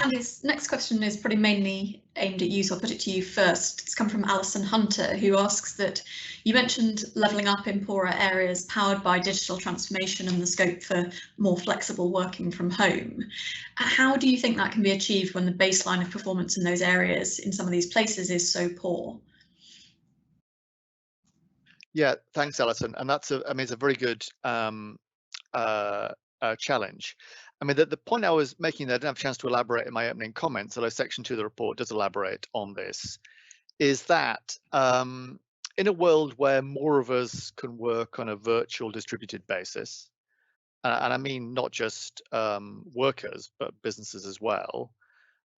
And his next question is probably mainly aimed at you, so I'll put it to you first. It's come from Alison Hunter, who asks that you mentioned levelling up in poorer areas powered by digital transformation and the scope for more flexible working from home. How do you think that can be achieved when the baseline of performance in those areas in some of these places is so poor? Yeah, thanks, Alison. And that's it's a very good challenge. I mean, the point I was making that I didn't have a chance to elaborate in my opening comments, although section 2 of the report does elaborate on this, is that in a world where more of us can work on a virtual distributed basis, and I mean not just workers, but businesses as well,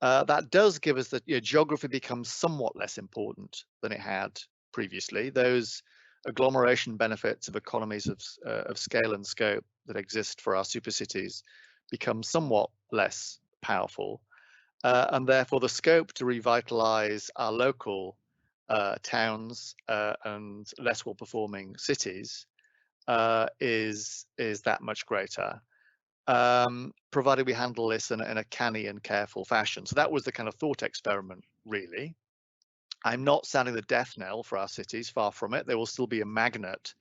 that does give us that geography becomes somewhat less important than it had previously. Those agglomeration benefits of economies of scale and scope that exist for our super cities become somewhat less powerful, and therefore the scope to revitalize our local towns and less well performing cities is that much greater, provided we handle this in a canny and careful fashion. So that was the kind of thought experiment, really. I'm not sounding the death knell for our cities, far from it. They will still be a magnet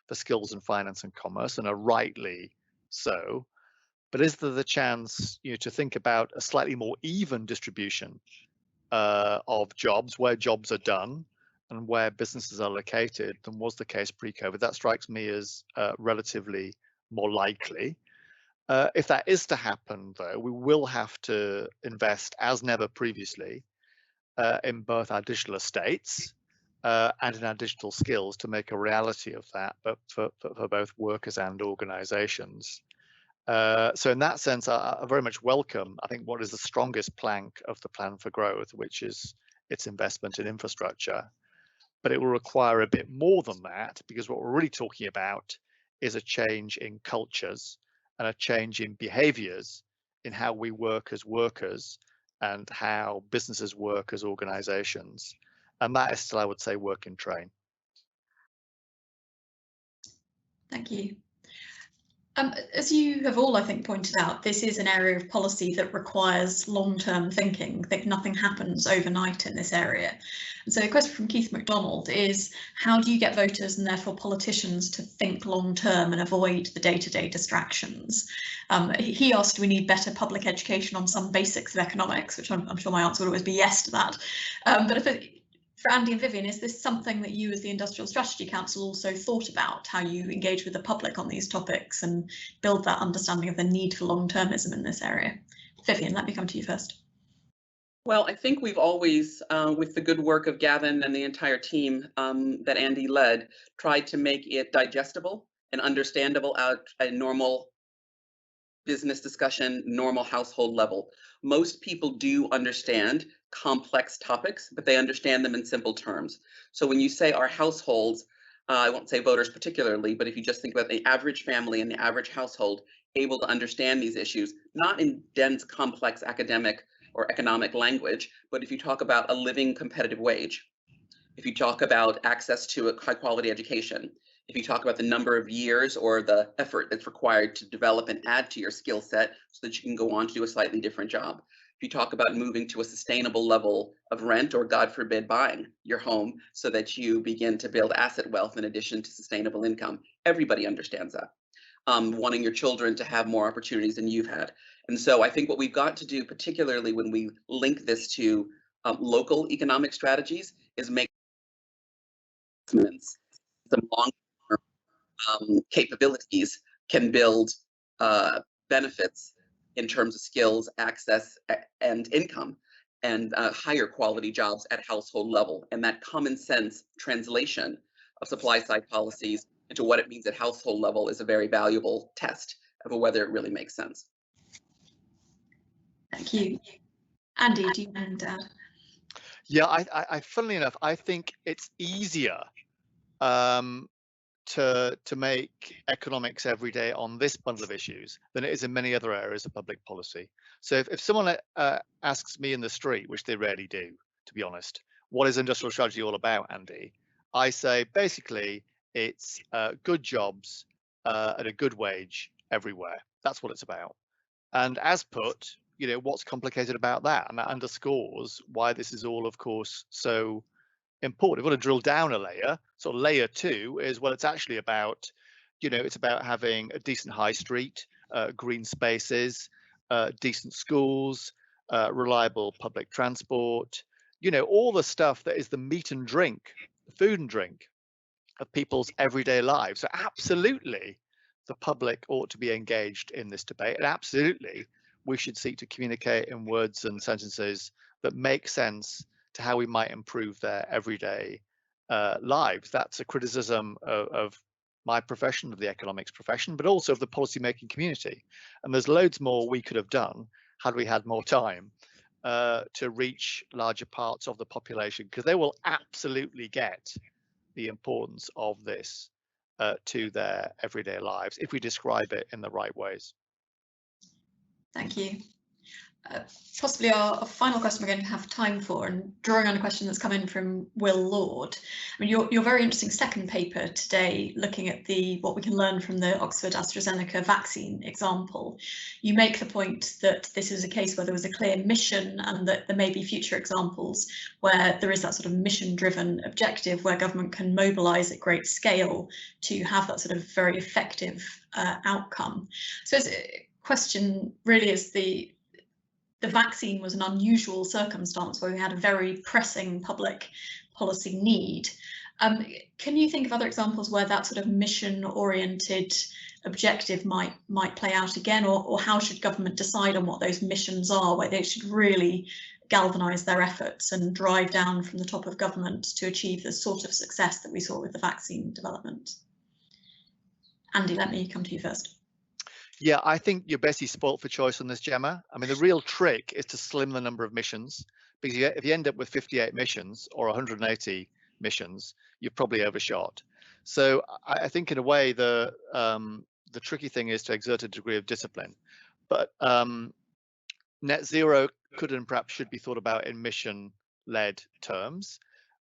for skills in finance and commerce, and are rightly so. But is there the chance, to think about a slightly more even distribution of jobs, where jobs are done and where businesses are located than was the case pre-COVID? That strikes me as relatively more likely. If that is to happen, though, we will have to invest as never previously in both our digital estates and in our digital skills to make a reality of that, but for both workers and organizations. So in that sense, I very much welcome, I think, what is the strongest plank of the plan for growth, which is its investment in infrastructure. But it will require a bit more than that, because what we're really talking about is a change in cultures and a change in behaviors in how we work as workers and how businesses work as organizations. And that is still, I would say, work in train. Thank you. As you have all, I think, pointed out, this is an area of policy that requires long-term thinking. I think nothing happens overnight in this area. And so a question from Keith MacDonald is, how do you get voters and therefore politicians to think long-term and avoid the day-to-day distractions? He asked, do we need better public education on some basics of economics, which I'm sure my answer would always be yes to that. But for Andy and Vivian, is this something that you as the Industrial Strategy Council also thought about, how you engage with the public on these topics and build that understanding of the need for long-termism in this area? Vivian, let me come to you first. Well, I think we've always, with the good work of Gavin and the entire team that Andy led, tried to make it digestible and understandable at a normal business discussion, normal household level. Most people do understand complex topics, but they understand them in simple terms. So when you say our households, I won't say voters particularly, but if you just think about the average family and the average household able to understand these issues, not in dense, complex academic or economic language, but if you talk about a living competitive wage, if you talk about access to a high quality education, if you talk about the number of years or the effort that's required to develop and add to your skill set so that you can go on to do a slightly different job. If you talk about moving to a sustainable level of rent, or God forbid, buying your home so that you begin to build asset wealth in addition to sustainable income, everybody understands that. Wanting your children to have more opportunities than you've had. And so I think what we've got to do, particularly when we link this to local economic strategies, is make some long-term capabilities can build benefits in terms of skills, access, and income, and higher quality jobs at household level. And that common sense translation of supply side policies into what it means at household level is a very valuable test of whether it really makes sense. Thank you. Andy, do you want to add? Yeah, I funnily enough, I think it's easier to make economics every day on this bundle of issues than it is in many other areas of public policy. So if someone asks me in the street, which they rarely do, to be honest, what is industrial strategy all about, Andy? I say basically it's good jobs at a good wage everywhere. That's what it's about. And as put, what's complicated about that? And that underscores why this is all, of course, so important. If we want to drill down a layer, so layer 2 is, well, it's actually about, it's about having a decent high street, green spaces, decent schools, reliable public transport, all the stuff that is the meat and drink, food and drink of people's everyday lives. So absolutely, the public ought to be engaged in this debate, and absolutely, we should seek to communicate in words and sentences that make sense to how we might improve their everyday lives. That's a criticism of my profession, of the economics profession, but also of the policymaking community. And there's loads more we could have done had we had more time to reach larger parts of the population, because they will absolutely get the importance of this to their everyday lives if we describe it in the right ways. Thank you. Possibly our final question we're going to have time for, and drawing on a question that's come in from Will Lord. I mean, your very interesting second paper today, looking at what we can learn from the Oxford AstraZeneca vaccine example. You make the point that this is a case where there was a clear mission, and that there may be future examples where there is that sort of mission-driven objective where government can mobilise at great scale to have that sort of very effective outcome. So the question really is, the vaccine was an unusual circumstance where we had a very pressing public policy need. Can you think of other examples where that sort of mission-oriented objective might play out again, or how should government decide on what those missions are, where they should really galvanise their efforts and drive down from the top of government to achieve the sort of success that we saw with the vaccine development? Andy, let me come to you first. Yeah, I think you're basically spoilt for choice on this, Gemma. I mean, the real trick is to slim the number of missions, because if you end up with 58 missions or 180 missions, you've probably overshot. So I think in a way the tricky thing is to exert a degree of discipline. But net zero could and perhaps should be thought about in mission-led terms.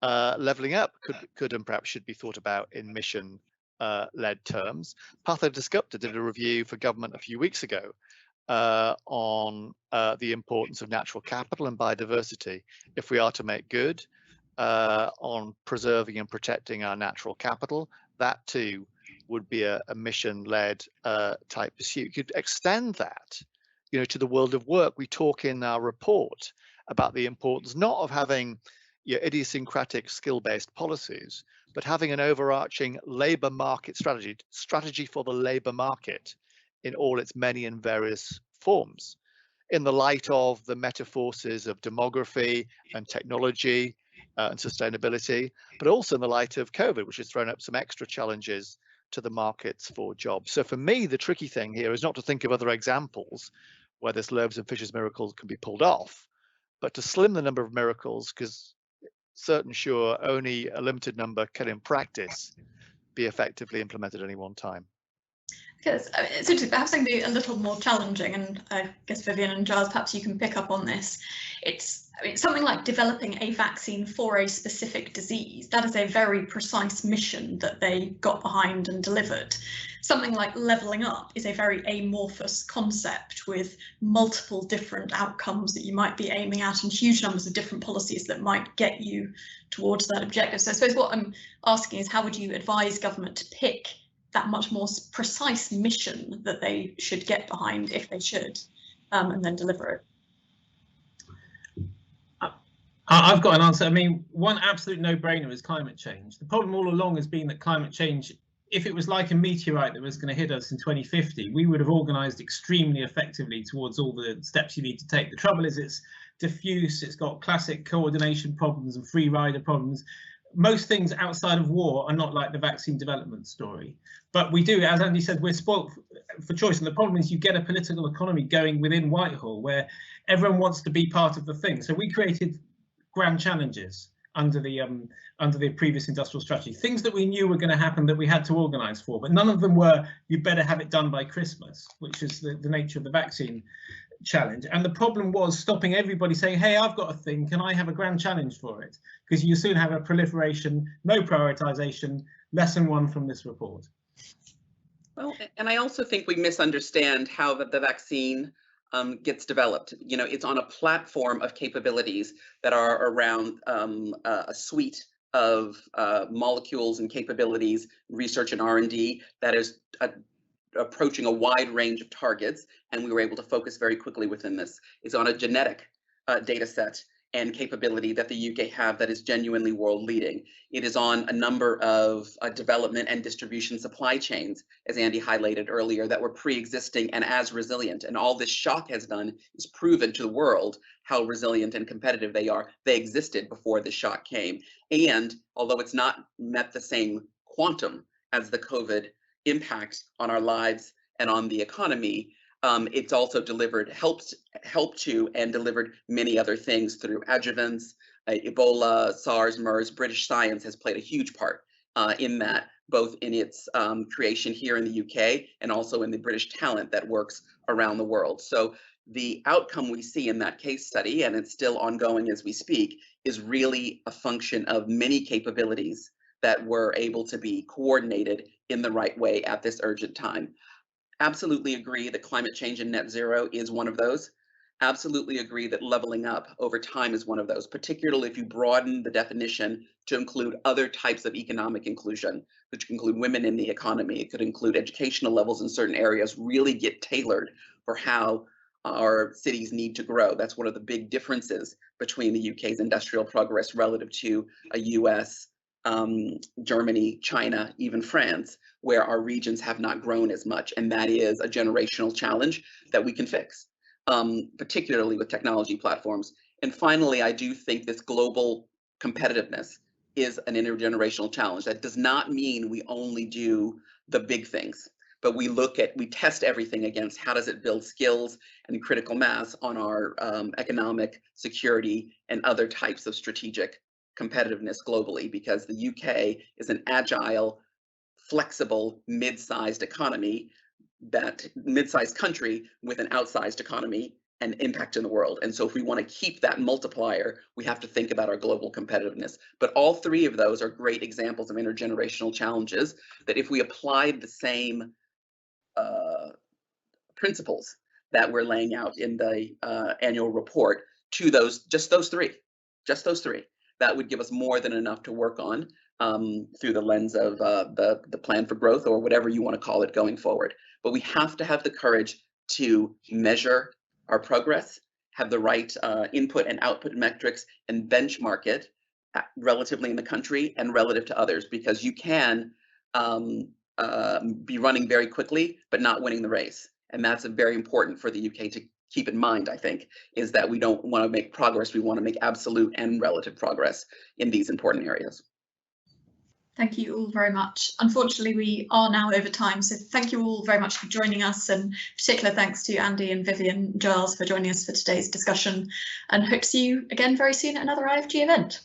Levelling up could and perhaps should be thought about in mission led terms. Patho Dasgupta did a review for government a few weeks ago on the importance of natural capital and biodiversity if we are to make good on preserving and protecting our natural capital. That too would be a mission-led type pursuit. You could extend that, to the world of work. We talk in our report about the importance not of having idiosyncratic skill-based policies, but having an overarching labour market strategy for the labour market in all its many and various forms, in the light of the meta-forces of demography and technology and sustainability, but also in the light of COVID, which has thrown up some extra challenges to the markets for jobs. So for me, the tricky thing here is not to think of other examples where this loaves and fishes miracle can be pulled off, but to slim the number of miracles, because certain sure only a limited number can in practice be effectively implemented at any one time. Because it's interesting, perhaps something a little more challenging, and I guess Vivian and Giles, perhaps you can pick up on this. It's something like developing a vaccine for a specific disease. That is a very precise mission that they got behind and delivered. Something like levelling up is a very amorphous concept with multiple different outcomes that you might be aiming at and huge numbers of different policies that might get you towards that objective. So I suppose what I'm asking is, how would you advise government to pick that much more precise mission that they should get behind, if they should, and then deliver it? I've got an answer. I mean, one absolute no-brainer is climate change. The problem all along has been that climate change, if it was like a meteorite that was going to hit us in 2050, we would have organised extremely effectively towards all the steps you need to take. The trouble is it's diffuse, it's got classic coordination problems and free rider problems. Most things outside of war are not like the vaccine development story. But we do, as Andy said, we're spoilt for choice. And the problem is you get a political economy going within Whitehall where everyone wants to be part of the thing. So we created grand challenges under the previous industrial strategy, things that we knew were going to happen that we had to organise for, but none of them were, you better have it done by Christmas, which is the nature of the vaccine challenge. And the problem was stopping everybody saying, hey, I've got a thing, can I have a grand challenge for it? Because you soon have a proliferation, no prioritisation, lesson one from this report. Well, and I also think we misunderstand how the vaccine gets developed. You know, it's on a platform of capabilities that are around a suite of molecules and capabilities, research and R&D that is approaching a wide range of targets, and we were able to focus very quickly within this. It's on a genetic data set and capability that the UK have that is genuinely world leading. It is on a number of development and distribution supply chains, as Andy highlighted earlier, that were pre-existing and as resilient. And all this shock has done is proven to the world how resilient and competitive they are. They existed before the shock came. And although it's not met the same quantum as the COVID impact on our lives and on the economy, it's also delivered, helped to and delivered many other things through adjuvants, Ebola, SARS, MERS. British science has played a huge part in that, both in its creation here in the UK and also in the British talent that works around the world. So the outcome we see in that case study, and it's still ongoing as we speak, is really a function of many capabilities that were able to be coordinated in the right way at this urgent time. Absolutely agree that climate change and net zero is one of those. Absolutely agree that leveling up over time is one of those, particularly if you broaden the definition to include other types of economic inclusion, which can include women in the economy. It could include educational levels in certain areas, really get tailored for how our cities need to grow. That's one of the big differences between the UK's industrial progress relative to a US, Germany, China, even France, where our regions have not grown as much. And that is a generational challenge that we can fix, particularly with technology platforms. And finally, I do think this global competitiveness is an intergenerational challenge. That does not mean we only do the big things, but we test everything against how does it build skills and critical mass on our economic, security, and other types of strategic competitiveness globally, because the UK is an agile, flexible, mid-sized economy, that mid-sized country with an outsized economy and impact in the world. And so if we want to keep that multiplier, we have to think about our global competitiveness. But all three of those are great examples of intergenerational challenges that if we applied the same principles that we're laying out in the annual report to just those three, that would give us more than enough to work on through the lens of the plan for growth, or whatever you want to call it going forward. But we have to have the courage to measure our progress, have the right input and output metrics, and benchmark it relatively in the country and relative to others, because you can be running very quickly but not winning the race. And that's very important for the UK to keep in mind, I think, is that we don't want to make progress, we want to make absolute and relative progress in these important areas. Thank you all very much. Unfortunately, we are now over time, so thank you all very much for joining us, and particular thanks to Andy and Vivian and Giles for joining us for today's discussion, and hope to see you again very soon at another IFG event.